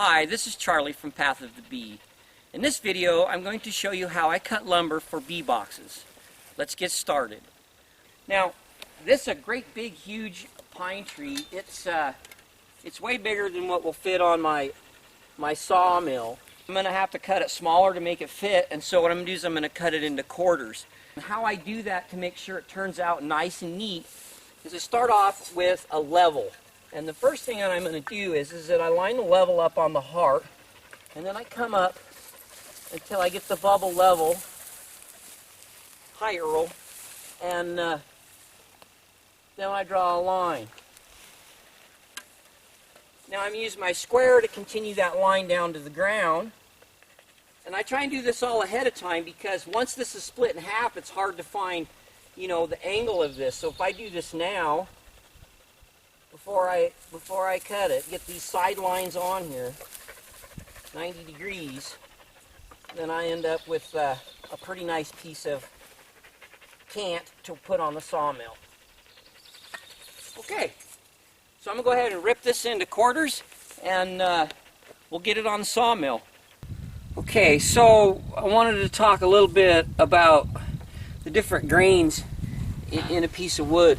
Hi, this is Charlie from Path of the Bee. In this video, I'm going to show you how I cut lumber for bee boxes. Let's get started. Now, this is a great big huge pine tree. It's way bigger than what will fit on my sawmill. I'm going to have to cut it smaller to make it fit, and so what I'm going to do is I'm going to cut it into quarters. And how I do that to make sure it turns out nice and neat is I start off with a level. And the first thing that I'm going to do is that I line the level up on the heart, and then I come up until I get the bubble level. Hi, Earl. And then I draw a line. Now I'm using my square to continue that line down to the ground. And I try and do this all ahead of time because once this is split in half, it's hard to find, the angle of this. So if I do this now, before I cut it, get these side lines on here, 90 degrees, then I end up with a pretty nice piece of cant to put on the sawmill. Okay, so I'm going to go ahead and rip this into quarters, and we'll get it on the sawmill. Okay, so I wanted to talk a little bit about the different grains in a piece of wood.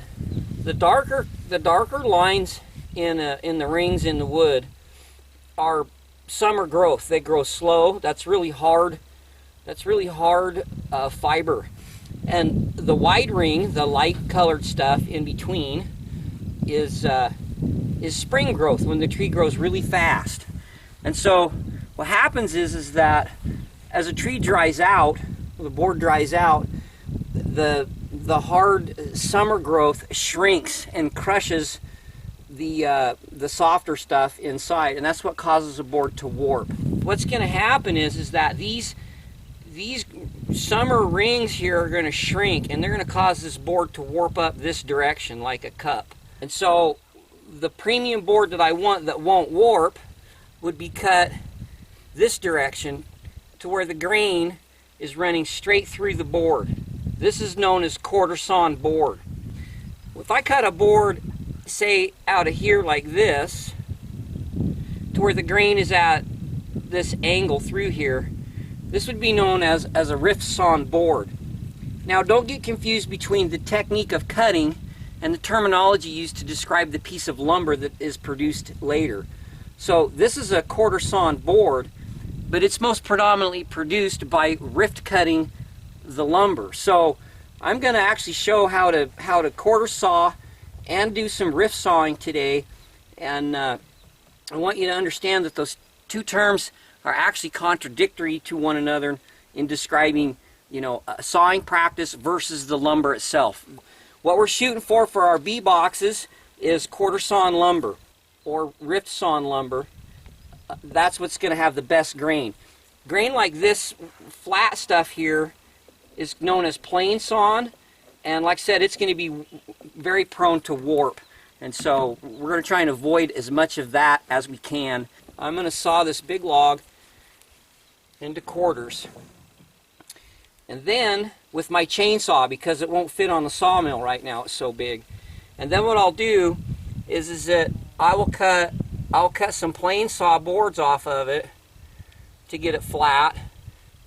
The darker lines in the rings in the wood are summer growth. They grow slow. That's really hard. Fiber. And the wide ring, the light colored stuff in between, is spring growth, when the tree grows really fast. And so what happens is that as a tree dries out, the board dries out, the hard summer growth shrinks and crushes the softer stuff inside, and that's what causes the board to warp. What's going to happen is that these summer rings here are going to shrink, and they're going to cause this board to warp up this direction like a cup. And so the premium board that I want that won't warp would be cut this direction to where the grain is running straight through the board. This is known as quarter sawn board. If I cut a board, say, out of here like this, to where the grain is at this angle through here, this would be known as a rift sawn board. Now, don't get confused between the technique of cutting and the terminology used to describe the piece of lumber that is produced later. So this is a quarter sawn board, but it's most predominantly produced by rift cutting the lumber. So I'm going to actually show how to quarter saw and do some rift sawing today, and I want you to understand that those two terms are actually contradictory to one another in describing a sawing practice versus the lumber itself. What we're shooting for our bee boxes is quarter sawn lumber or rift sawn lumber. That's what's going to have the best grain. Grain like this flat stuff here is known as plain sawn, and like I said, it's going to be very prone to warp, and so we're going to try and avoid as much of that as we can. I'm going to saw this big log into quarters, and then with my chainsaw, because it won't fit on the sawmill right now, it's so big, and then what I'll do is that I'll cut some plain saw boards off of it to get it flat,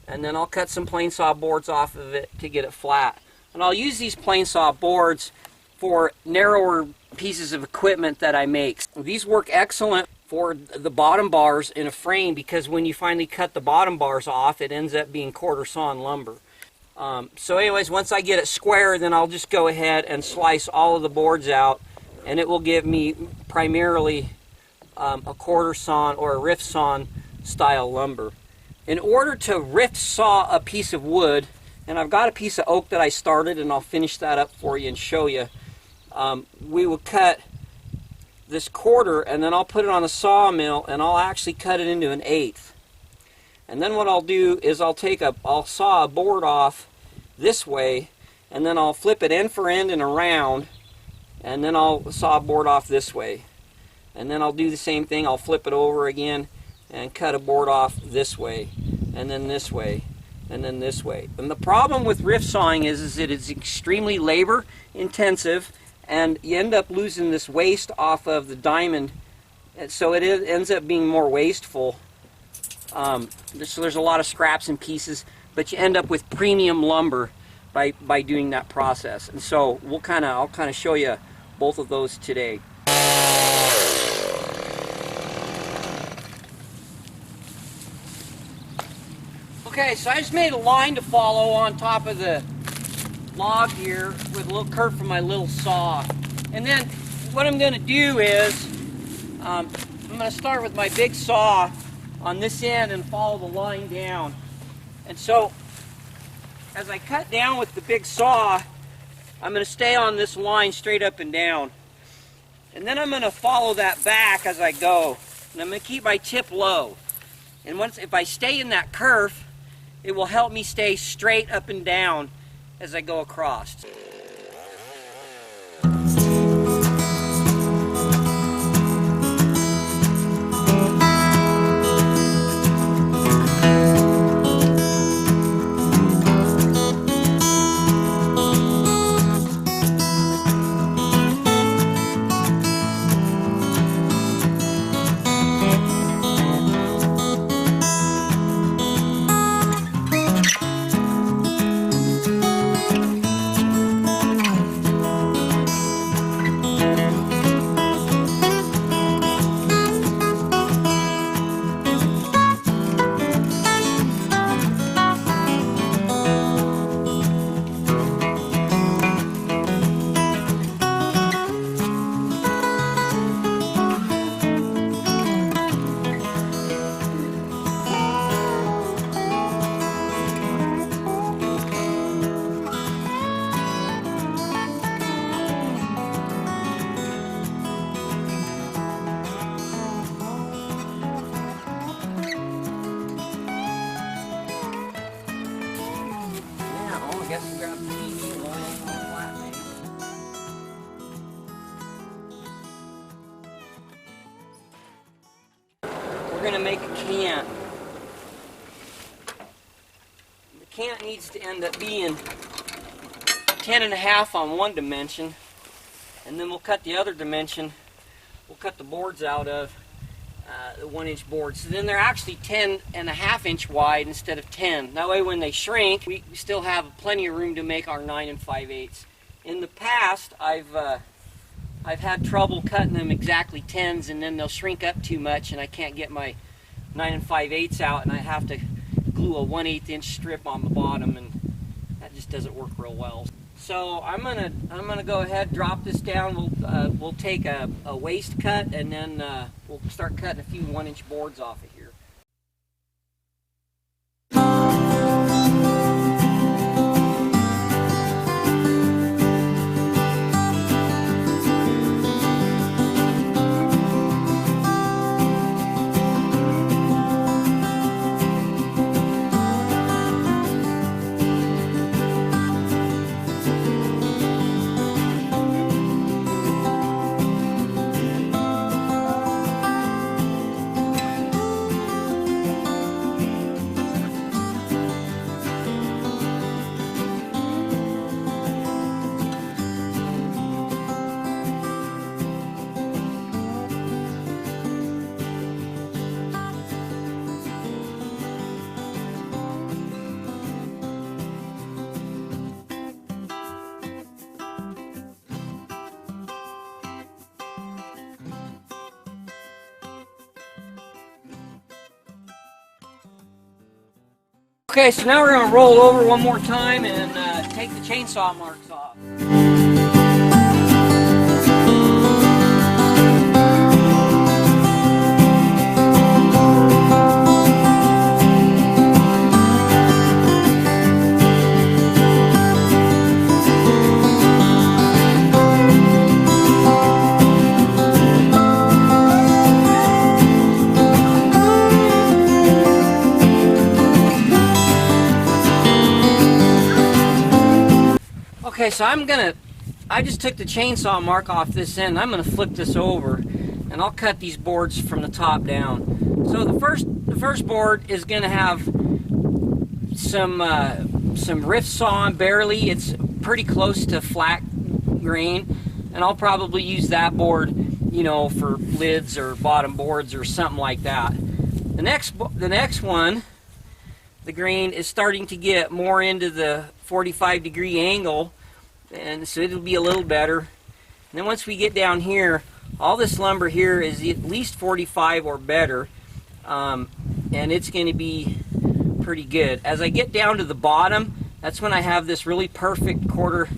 and then I'll cut some plain saw boards off of it to get it flat. And I'll use these plain saw boards for narrower pieces of equipment that I make. These work excellent for the bottom bars in a frame, because when you finally cut the bottom bars off, it ends up being quarter sawn lumber. So anyways, once I get it square, then I'll just go ahead and slice all of the boards out, and it will give me primarily a quarter sawn or a rift sawn style lumber. In order to rift saw a piece of wood, and I've got a piece of oak that I started, and I'll finish that up for you and show you, we will cut this quarter, and then I'll put it on a sawmill, and I'll actually cut it into 1/8. And then what I'll do is I'll saw a board off this way, and then I'll flip it end for end and around, and then I'll saw a board off this way. And then I'll do the same thing. I'll flip it over again and cut a board off this way, and then this way, and then this way. And the problem with rift sawing is that it's extremely labor intensive, and you end up losing this waste off of the diamond And so ends up being more wasteful. So there's a lot of scraps and pieces, but you end up with premium lumber by doing that process. And so I'll kind of show you both of those today. Okay, so I just made a line to follow on top of the log here with a little curve from my little saw. And then what I'm going to do is I'm going to start with my big saw on this end and follow the line down. And so as I cut down with the big saw, I'm going to stay on this line straight up and down. And then I'm going to follow that back as I go. And I'm going to keep my tip low. And if I stay in that curve, it will help me stay straight up and down as I go across. We're going to make a cant. The cant needs to end up being 10.5 on one dimension, and then we'll cut the other dimension. We'll cut the boards out of the 1-inch boards. So then they're actually 10.5 inch wide instead of 10. That way when they shrink, we still have plenty of room to make our 9 5/8. In the past, I've had trouble cutting them exactly 10s, and then they'll shrink up too much and I can't get my 9 5/8 out, and I have to glue a 1/8 inch strip on the bottom, and that just doesn't work real well. So I'm gonna go ahead, drop this down. We'll take a waist cut, and then we'll start cutting a few 1-inch boards off of here. Okay, so now we're going to roll over one more time and take the chainsaw marks off. Okay, so I just took the chainsaw mark off this end. I'm gonna flip this over, and I'll cut these boards from the top down. So the first board is gonna have some rift sawn barely. It's pretty close to flat grain, and I'll probably use that board. you know, for lids or bottom boards or something like that. The next one, the grain is starting to get more into the 45-degree angle, and so it'll be a little better. And then once we get down here, all this lumber here is at least 45 or better, and it's going to be pretty good. As I get down to the bottom, that's when I have this really perfect quarter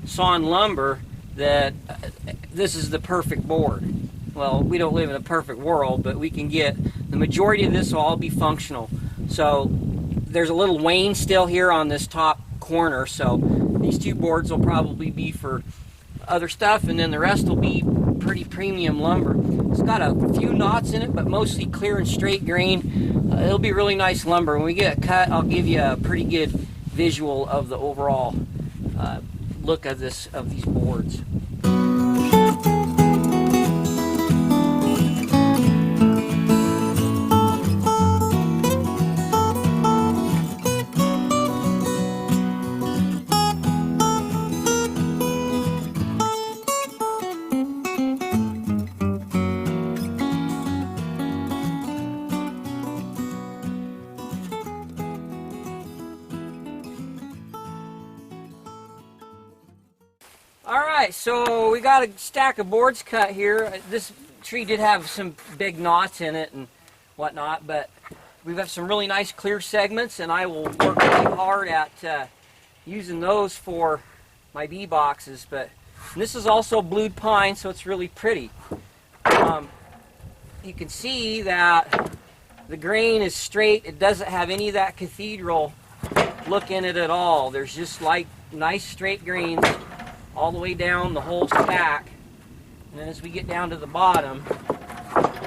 sawn lumber that this is the perfect board. Well, we don't live in a perfect world, but we can get the majority of this will all be functional. So there's a little wane still here on this top corner, so these two boards will probably be for other stuff, and then the rest will be pretty premium lumber. It's got a few knots in it, but mostly clear and straight grain. It'll be really nice lumber. When we get it cut, I'll give you a pretty good visual of the overall look of these boards. Alright, so we got a stack of boards cut here. This tree did have some big knots in it and whatnot, but we've got some really nice clear segments, and I will work really hard at using those for my bee boxes. But this is also blued pine, so it's really pretty. You can see that the grain is straight. It doesn't have any of that cathedral look in it at all. There's just like nice straight grains all the way down the whole stack. And then as we get down to the bottom,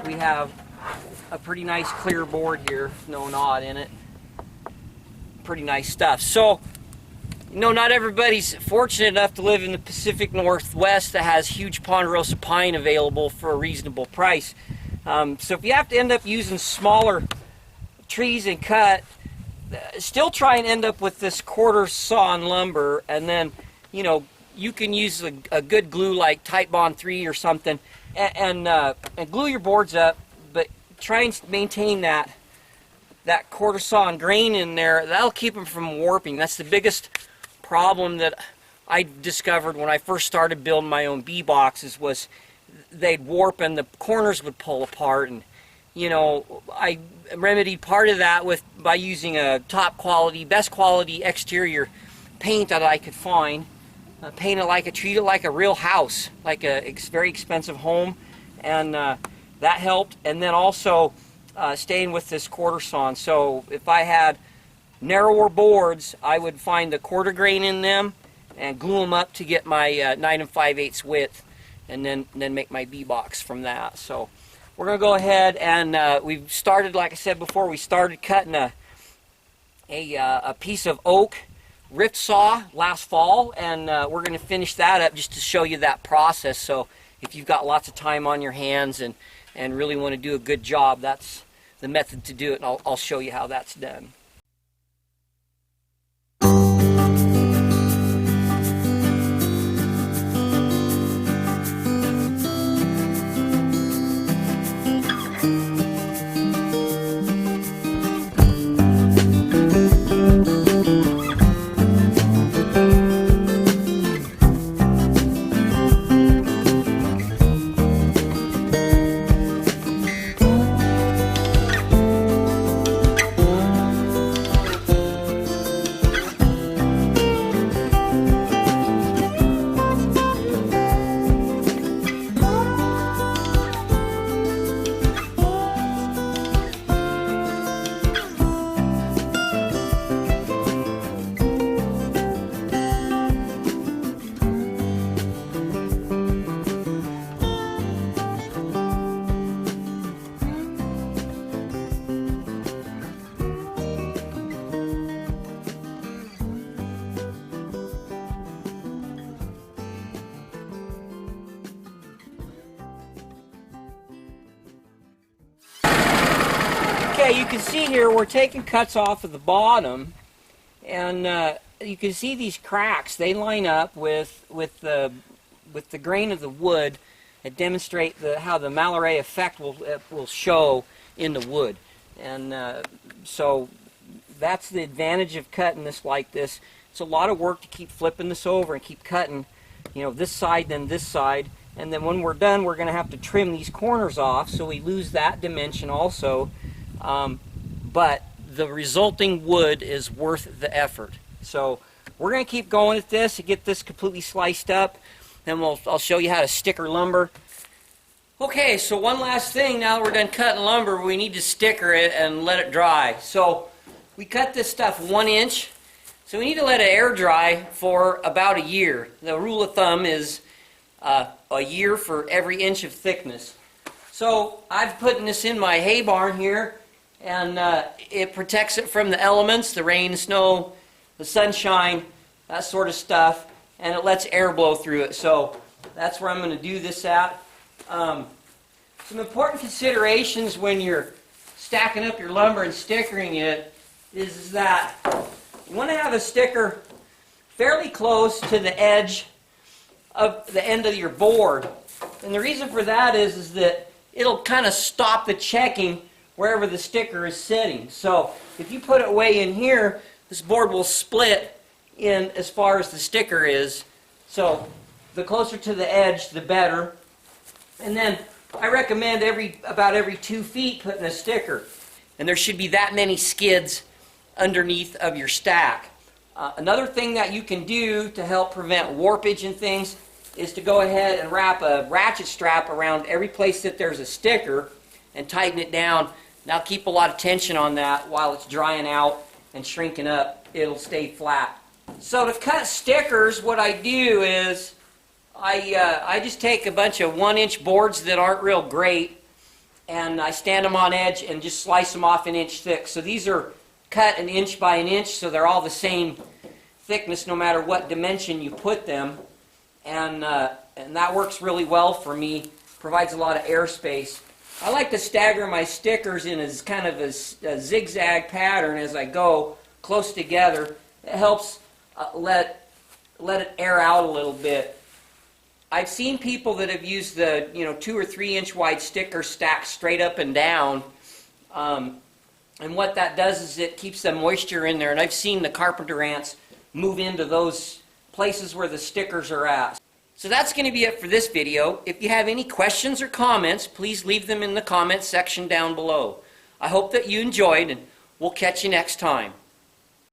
we have a pretty nice clear board here, no knot in it. Pretty nice stuff. So, you know, not everybody's fortunate enough to live in the Pacific Northwest that has huge ponderosa pine available for a reasonable price. So if you have to end up using smaller trees and cut, still try and end up with this quarter sawn lumber, and then, you know, you can use a good glue like Type Bond 3 or something, and glue your boards up, but try and maintain that quarter sawn grain in there. That'll keep them from warping. That's the biggest problem that I discovered when I first started building my own bee boxes, was they'd warp and the corners would pull apart. And you know, I remedied part of that by using a top quality, best quality exterior paint that I could find. Paint it treat it like a real house, like a very expensive home, and that helped. And then also staying with this quarter sawn. So if I had narrower boards, I would find the quarter grain in them and glue them up to get my 9 5/8 width, and then make my bee box from that. So we're gonna go ahead and we've started, like I said before, we started cutting a piece of oak rift saw last fall, and we're going to finish that up just to show you that process. So if you've got lots of time on your hands and really want to do a good job, that's the method to do it, and I'll show you how that's done. Okay, you can see here we're taking cuts off of the bottom, and you can see these cracks. They line up with the grain of the wood and demonstrate how the Mallory effect will show in the wood. And so that's the advantage of cutting this like this. It's a lot of work to keep flipping this over and keep cutting, this side then this side. And then when we're done, we're going to have to trim these corners off, so we lose that dimension also. But the resulting wood is worth the effort. So we're going to keep going at this to get this completely sliced up. Then I'll show you how to sticker lumber. Okay, so one last thing. Now that we're done cutting lumber, we need to sticker it and let it dry. So we cut this stuff 1 inch. So we need to let it air dry for about a year. The rule of thumb is a year for every inch of thickness. So I've put this in my hay barn here, and it protects it from the elements, the rain, snow, the sunshine, that sort of stuff, and it lets air blow through it. So that's where I'm going to do this at. Some important considerations when you're stacking up your lumber and stickering it is that you want to have a sticker fairly close to the edge of the end of your board. And the reason for that is that it'll kind of stop the checking wherever the sticker is sitting. So if you put it way in here, this board will split in as far as the sticker is. So the closer to the edge, the better. And then I recommend about every 2 feet putting a sticker. And there should be that many skids underneath of your stack. Another thing that you can do to help prevent warpage and things is to go ahead and wrap a ratchet strap around every place that there's a sticker and tighten it down. Now keep a lot of tension on that while it's drying out and shrinking up. It'll stay flat. So to cut stickers, what I do is I just take a bunch of 1-inch boards that aren't real great, and I stand them on edge and just slice them off 1 inch thick. So these are cut 1 inch by 1 inch, so they're all the same thickness no matter what dimension you put them. And that works really well for me. Provides a lot of airspace. I like to stagger my stickers in as kind of a zigzag pattern as I go close together. It helps let it air out a little bit. I've seen people that have used the 2 or 3 inch wide stickers stacked straight up and down. And what that does is it keeps the moisture in there. And I've seen the carpenter ants move into those places where the stickers are at. So that's going to be it for this video. If you have any questions or comments, please leave them in the comments section down below. I hope that you enjoyed, and we'll catch you next time.